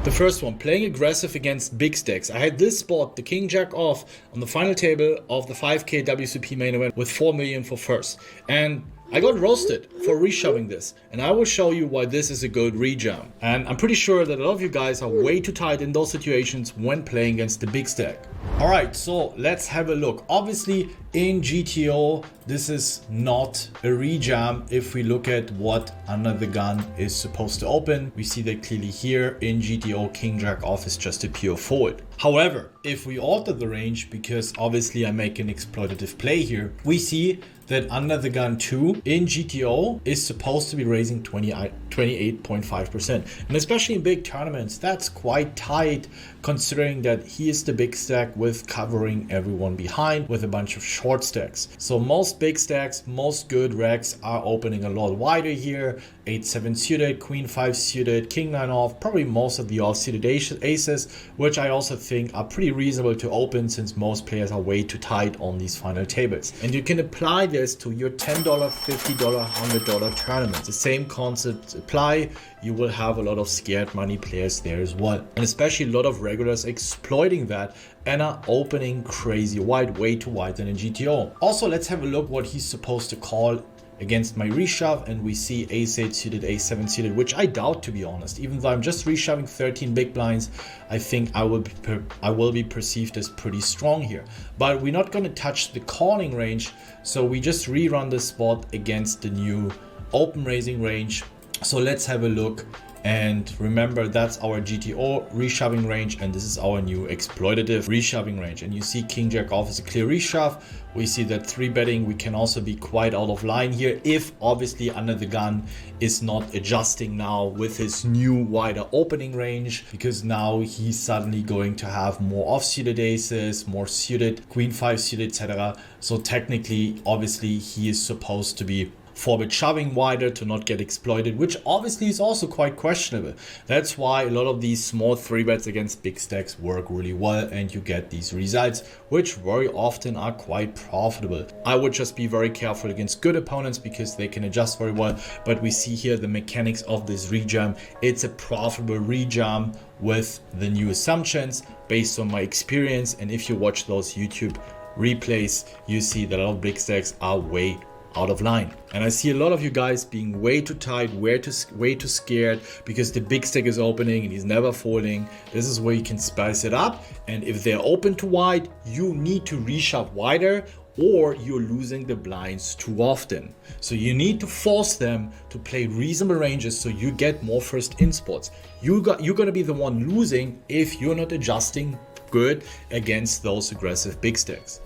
The first one, playing aggressive against big stacks. I had this spot, the king jack off, on the final table of the 5K WCP main event with 4 million for first. And I got roasted for reshoving this, and I will show you why this is a good rejam. And I'm pretty sure that a lot of you guys are way too tight in those situations when playing against the big stack. Alright, so let's have a look. Obviously in GTO this is not a rejam. If we look at what Under the Gun is supposed to open, we see that clearly here in GTO king jack off is just a pure fold. However, if we alter the range, because obviously I make an exploitative play here, we see that Under the Gun 2 in GTO is supposed to be raising 28.5%. And especially in big tournaments, that's quite tight considering that he is the big stack with covering everyone behind with a bunch of short stacks. So most big stacks, most good racks are opening a lot wider here. 8-7 suited, Queen 5 suited, King 9 off, probably most of the off-suited aces, which I also think are pretty reasonable to open since most players are way too tight on these final tables. And you can apply this to your $10, $50, $100 tournaments. The same concepts apply. You will have a lot of scared money players there as well. And especially a lot of regulars exploiting that and are opening crazy wide, way too wide than in GTO. Also, let's have a look what he's supposed to call against my reshove, and we see ace-8 suited, ace-7 suited, which I doubt, to be honest. Even though I'm just reshoving 13 big blinds, I think I will be perceived as pretty strong here. But we're not going to touch the calling range, so we just rerun the spot against the new open raising range. So let's have a look. And remember, that's our GTO reshoving range, and this is our new exploitative reshoving range. And you see king jack off is a clear reshove. We see that 3-betting, we can also be quite out of line here if obviously Under the Gun is not adjusting now with his new wider opening range, because now he's suddenly going to have more off-suited aces, more suited, Queen 5 suited, etc. So technically, obviously, he is supposed to be 4-bet shoving wider to not get exploited, which obviously is also quite questionable. That's why a lot of these small 3-bets against big stacks work really well, and you get these results, which very often are quite profitable. I would just be very careful against good opponents because they can adjust very well. But we see here the mechanics of this rejam. It's a profitable rejam with the new assumptions based on my experience. And if you watch those YouTube replays, you see that a lot of big stacks are way out of line. And I see a lot of you guys being way too tight, way too scared because the big stack is opening and he's never folding. This is where you can spice it up. And if they're open too wide, you need to reshove wider, or you're losing the blinds too often. So you need to force them to play reasonable ranges so you get more first in spots. You're gonna be the one losing if you're not adjusting good against those aggressive big stacks.